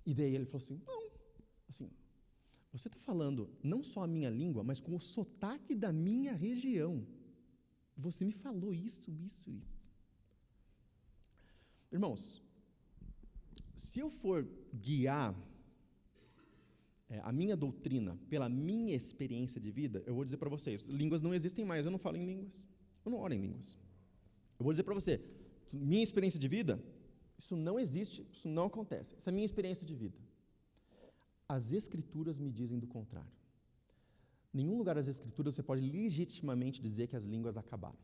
E daí ele falou assim, não. Assim, você está falando não só a minha língua, mas com o sotaque da minha região. Você me falou isso. Irmãos, se eu for guiar a minha doutrina pela minha experiência de vida, eu vou dizer para vocês, línguas não existem mais, eu não falo em línguas, eu não oro em línguas. Eu vou dizer para você, minha experiência de vida, isso não existe, isso não acontece, essa é a minha experiência de vida. As Escrituras me dizem do contrário. Em nenhum lugar das Escrituras você pode legitimamente dizer que as línguas acabaram,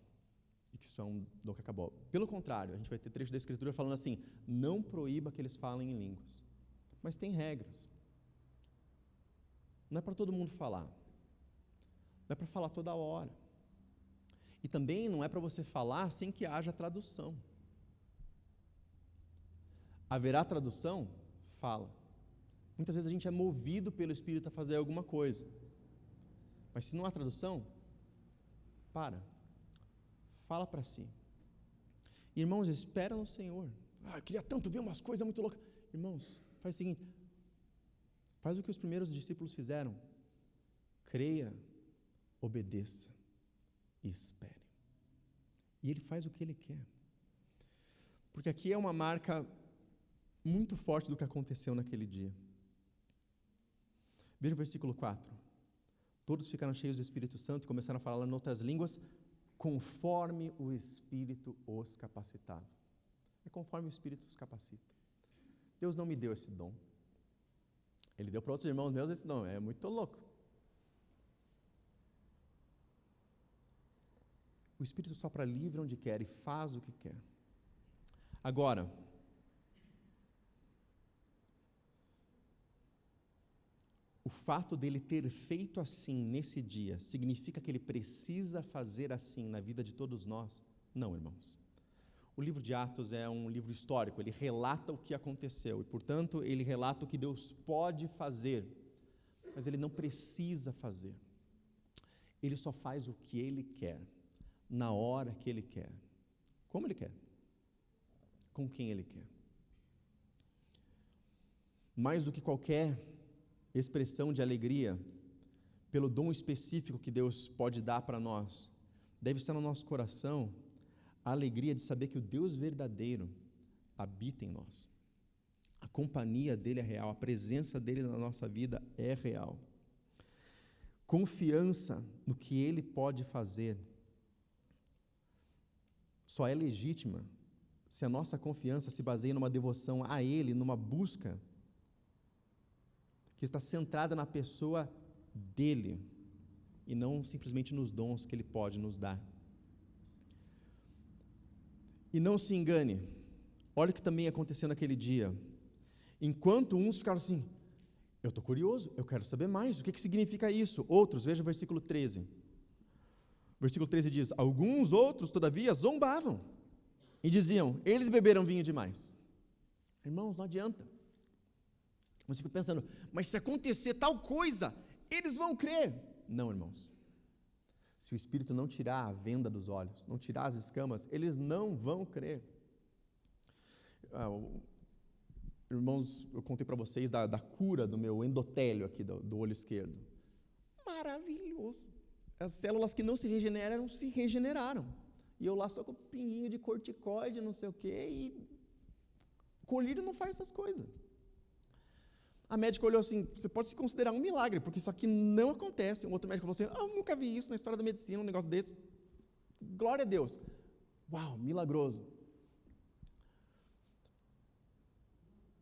e que isso é um dom que acabou. Pelo contrário, a gente vai ter trecho da Escritura falando assim, não proíba que eles falem em línguas, mas tem regras. Não é para todo mundo falar. Não é para falar toda hora. E também não é para você falar sem que haja tradução. Haverá tradução? Fala. Muitas vezes a gente é movido pelo Espírito a fazer alguma coisa. Mas se não há tradução, para. Fala para si. Irmãos, espera no Senhor. Eu queria tanto ver umas coisas muito loucas. Irmãos, faz o seguinte. Faz o que os primeiros discípulos fizeram. Creia, obedeça e espere. E Ele faz o que Ele quer. Porque aqui é uma marca muito forte do que aconteceu naquele dia. Veja o versículo 4. Todos ficaram cheios do Espírito Santo e começaram a falar em outras línguas, conforme o Espírito os capacitava. É conforme o Espírito os capacita. Deus não me deu esse dom. Ele deu para outros irmãos meus esse dom. É muito louco. O Espírito sopra livre onde quer e faz o que quer. Agora, o fato dele ter feito assim nesse dia, significa que ele precisa fazer assim na vida de todos nós? Não, irmãos. O livro de Atos é um livro histórico, ele relata o que aconteceu, e portanto ele relata o que Deus pode fazer, mas ele não precisa fazer. Ele só faz o que ele quer, na hora que ele quer, como ele quer, com quem ele quer. Mais do que qualquer expressão de alegria, pelo dom específico que Deus pode dar para nós, deve estar no nosso coração a alegria de saber que o Deus verdadeiro habita em nós. A companhia dele é real, a presença dele na nossa vida é real. Confiança no que ele pode fazer só é legítima se a nossa confiança se baseia numa devoção a ele, numa busca que está centrada na pessoa dele e não simplesmente nos dons que ele pode nos dar. E não se engane, olha o que também aconteceu naquele dia. Enquanto uns ficaram assim, eu estou curioso, eu quero saber mais, o que significa isso? Outros, veja o versículo 13. O versículo 13 diz, alguns outros, todavia, zombavam e diziam, eles beberam vinho demais. Irmãos, não adianta. Você fica pensando, mas se acontecer tal coisa, eles vão crer. Não, irmãos. Se o Espírito não tirar a venda dos olhos, não tirar as escamas, eles não vão crer. Irmãos, eu contei para vocês da cura do meu endotélio aqui, do olho esquerdo. Maravilhoso. As células que não se regeneraram. E eu lá só com pinguinho de corticoide, não sei o quê, e colírio não faz essas coisas. A médica olhou assim, você pode se considerar um milagre, porque isso aqui não acontece. Um outro médico falou assim, eu nunca vi isso na história da medicina, um negócio desse. Glória a Deus. Uau, milagroso.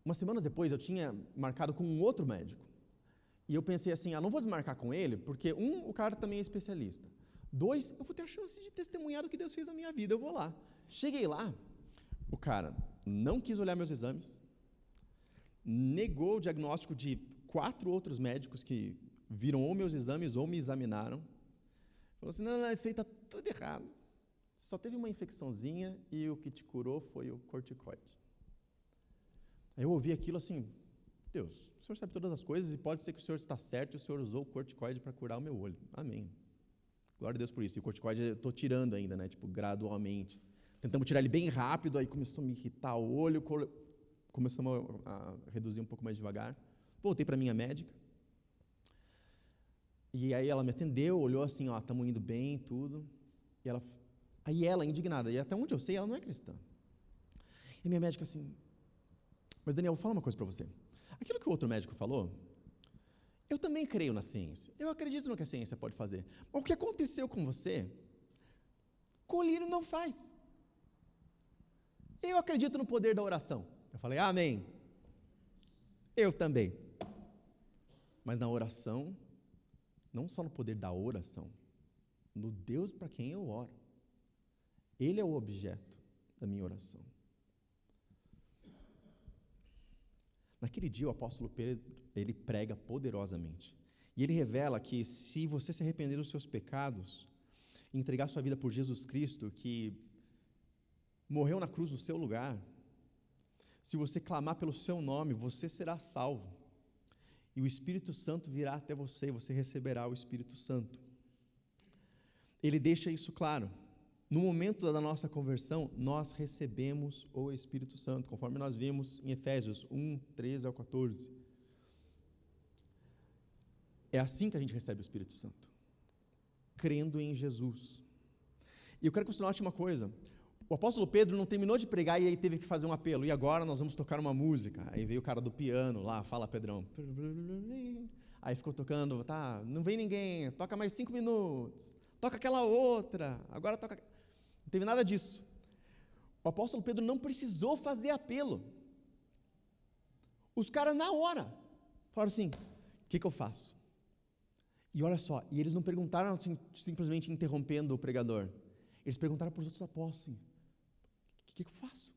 Umas semanas depois, eu tinha marcado com um outro médico. E eu pensei assim, não vou desmarcar com ele, porque o cara também é especialista. 2, eu vou ter a chance de testemunhar do que Deus fez na minha vida, eu vou lá. Cheguei lá, o cara não quis olhar meus exames, negou o diagnóstico de 4 outros médicos que viram ou meus exames ou me examinaram. Falou assim, não, isso aí está tudo errado. Só teve uma infecçãozinha e o que te curou foi o corticoide. Aí eu ouvi aquilo assim, Deus, o Senhor sabe todas as coisas e pode ser que o Senhor está certo e o Senhor usou o corticoide para curar o meu olho. Amém. Glória a Deus por isso. E o corticoide eu estou tirando ainda, né? Tipo, gradualmente. Tentamos tirar ele bem rápido, aí começou a me irritar o olho, começamos a reduzir um pouco mais devagar. Voltei para a minha médica. E aí ela me atendeu, olhou assim, ó, estamos indo bem, tudo. Aí ela, indignada, e até onde eu sei, ela não é cristã. E minha médica assim, mas Daniel, vou falar uma coisa para você. Aquilo que o outro médico falou, eu também creio na ciência. Eu acredito no que a ciência pode fazer. Mas o que aconteceu com você, colírio não faz. Eu acredito no poder da oração. Eu falei, amém. Eu também. Mas na oração, não só no poder da oração, no Deus para quem eu oro. Ele é o objeto da minha oração. Naquele dia, o apóstolo Pedro, ele prega poderosamente. E ele revela que se você se arrepender dos seus pecados, entregar sua vida por Jesus Cristo, que morreu na cruz no seu lugar, se você clamar pelo seu nome, você será salvo. E o Espírito Santo virá até você, e você receberá o Espírito Santo. Ele deixa isso claro. No momento da nossa conversão, nós recebemos o Espírito Santo, conforme nós vimos em Efésios 1, 13 ao 14. É assim que a gente recebe o Espírito Santo, crendo em Jesus. E eu quero que você note uma coisa, o apóstolo Pedro não terminou de pregar e aí teve que fazer um apelo, e agora nós vamos tocar uma música. Aí veio o cara do piano lá, fala Pedrão. Aí ficou tocando, tá, não vem ninguém, toca mais 5 minutos, toca aquela outra, agora toca... Não teve nada disso. O apóstolo Pedro não precisou fazer apelo. Os caras na hora falaram assim, o que eu faço? E olha só, e eles não perguntaram assim, simplesmente interrompendo o pregador. Eles perguntaram para os outros apóstolos assim, o que eu faço?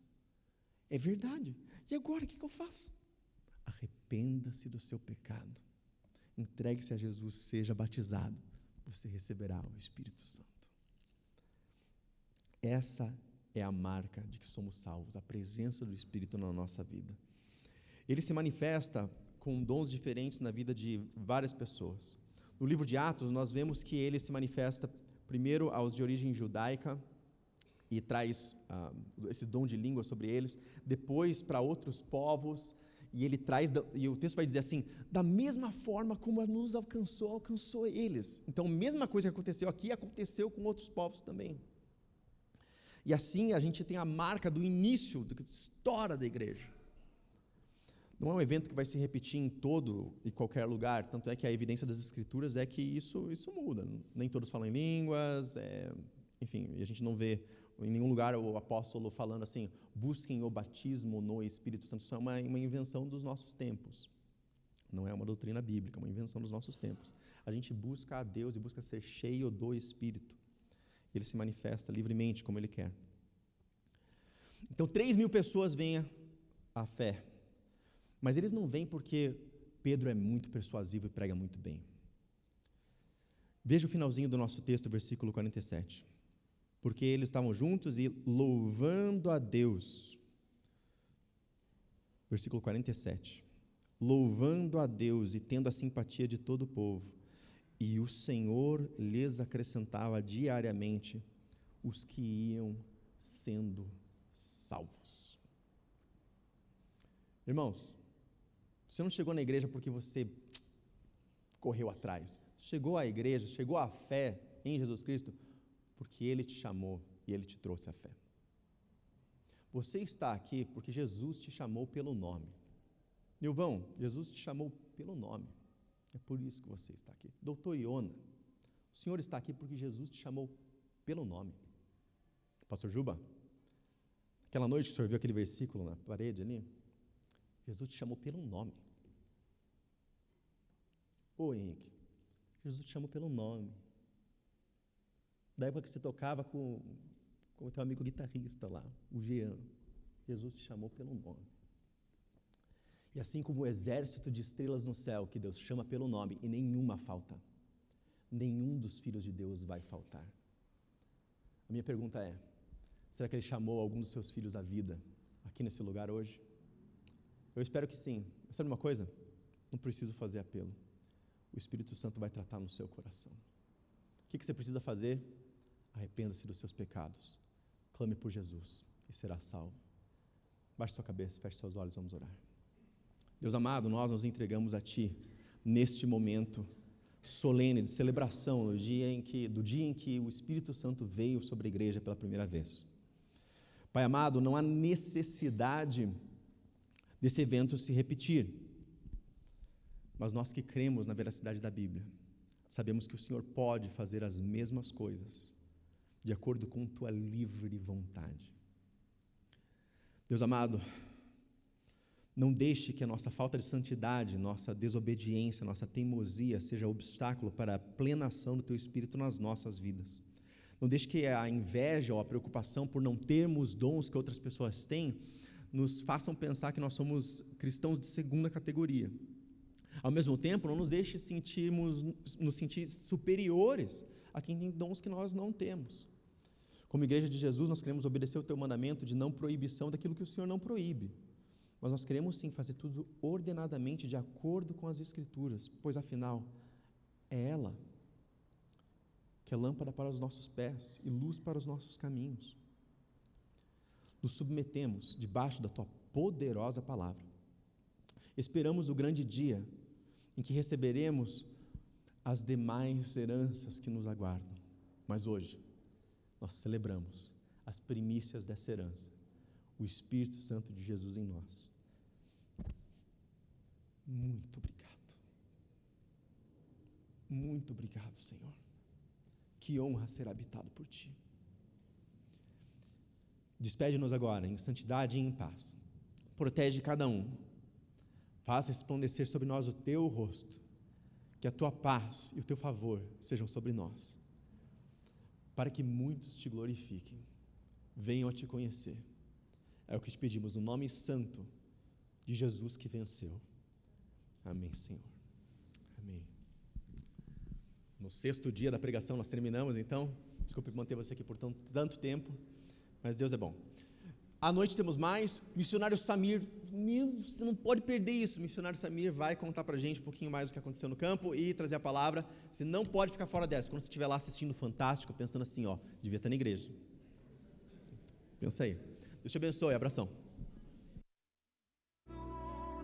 É verdade. E agora, o que eu faço? Arrependa-se do seu pecado. Entregue-se a Jesus, seja batizado. Você receberá o Espírito Santo. Essa é a marca de que somos salvos, a presença do Espírito na nossa vida. Ele se manifesta com dons diferentes na vida de várias pessoas. No livro de Atos, nós vemos que ele se manifesta primeiro aos de origem judaica e traz esse dom de língua sobre eles, depois para outros povos, e ele traz, e o texto vai dizer assim, da mesma forma como nos alcançou, alcançou eles. Então, a mesma coisa que aconteceu aqui, aconteceu com outros povos também. E assim a gente tem a marca do início, da história da igreja. Não é um evento que vai se repetir em todo e qualquer lugar, tanto é que a evidência das Escrituras é que isso muda. Nem todos falam em línguas, enfim, e a gente não vê em nenhum lugar o apóstolo falando assim, busquem o batismo no Espírito Santo. Isso é uma invenção dos nossos tempos. Não é uma doutrina bíblica, é uma invenção dos nossos tempos. A gente busca a Deus e busca ser cheio do Espírito. Ele se manifesta livremente como Ele quer. Então, 3.000 pessoas vêm à fé. Mas eles não vêm porque Pedro é muito persuasivo e prega muito bem. Veja o finalzinho do nosso texto, versículo 47. Porque eles estavam juntos e louvando a Deus. Versículo 47. Louvando a Deus e tendo a simpatia de todo o povo. E o Senhor lhes acrescentava diariamente os que iam sendo salvos. Irmãos, você não chegou na igreja porque você correu atrás. Chegou à igreja, chegou à fé em Jesus Cristo, porque Ele te chamou e Ele te trouxe a fé. Você está aqui porque Jesus te chamou pelo nome. Nilvão, Jesus te chamou pelo nome. É por isso que você está aqui. Doutor Iona, o senhor está aqui porque Jesus te chamou pelo nome. Pastor Juba, aquela noite que o senhor viu aquele versículo na parede ali, Jesus te chamou pelo nome. Ô Henrique, Jesus te chamou pelo nome. Da época que você tocava com o teu amigo guitarrista lá, o Jean, Jesus te chamou pelo nome. E assim como o exército de estrelas no céu, que Deus chama pelo nome, e nenhuma falta, nenhum dos filhos de Deus vai faltar. A minha pergunta é, será que Ele chamou algum dos seus filhos à vida, aqui nesse lugar hoje? Eu espero que sim. Mas sabe uma coisa? Não preciso fazer apelo. O Espírito Santo vai tratar no seu coração. O que você precisa fazer? Arrependa-se dos seus pecados. Clame por Jesus e será salvo. Baixe sua cabeça, feche seus olhos, vamos orar. Deus amado, nós nos entregamos a Ti neste momento solene, de celebração, do dia em que o Espírito Santo veio sobre a igreja pela primeira vez. Pai amado, não há necessidade desse evento se repetir, mas nós que cremos na veracidade da Bíblia, sabemos que o Senhor pode fazer as mesmas coisas, de acordo com tua livre vontade. Deus amado, não deixe que a nossa falta de santidade, nossa desobediência, nossa teimosia seja obstáculo para a plena ação do Teu Espírito nas nossas vidas. Não deixe que a inveja ou a preocupação por não termos dons que outras pessoas têm nos façam pensar que nós somos cristãos de segunda categoria. Ao mesmo tempo, não nos deixe nos sentir superiores a quem tem dons que nós não temos. Como igreja de Jesus, nós queremos obedecer o Teu mandamento de não proibição daquilo que o Senhor não proíbe. Mas nós queremos sim fazer tudo ordenadamente, de acordo com as Escrituras, pois afinal, é ela que é lâmpada para os nossos pés e luz para os nossos caminhos. Nos submetemos debaixo da Tua poderosa palavra. Esperamos o grande dia em que receberemos as demais heranças que nos aguardam. Mas hoje, nós celebramos as primícias dessa herança, o Espírito Santo de Jesus em nós. Muito obrigado. Muito obrigado, Senhor. Que honra ser habitado por Ti. Despede-nos agora em santidade e em paz. Protege cada um. Faça resplandecer sobre nós o Teu rosto. Que a Tua paz e o Teu favor sejam sobre nós. Para que muitos Te glorifiquem. Venham a Te conhecer. É o que Te pedimos no nome santo de Jesus que venceu. Amém, Senhor. Amém. No 6º dia da pregação nós terminamos, então. Desculpe manter você aqui por tanto tempo, mas Deus é bom. À noite temos mais. Missionário Samir, você não pode perder isso. Missionário Samir vai contar pra gente um pouquinho mais do que aconteceu no campo e trazer a palavra. Você não pode ficar fora dessa. Quando você estiver lá assistindo Fantástico, pensando assim, devia estar na igreja. Pensa aí. Deus te abençoe. Abração.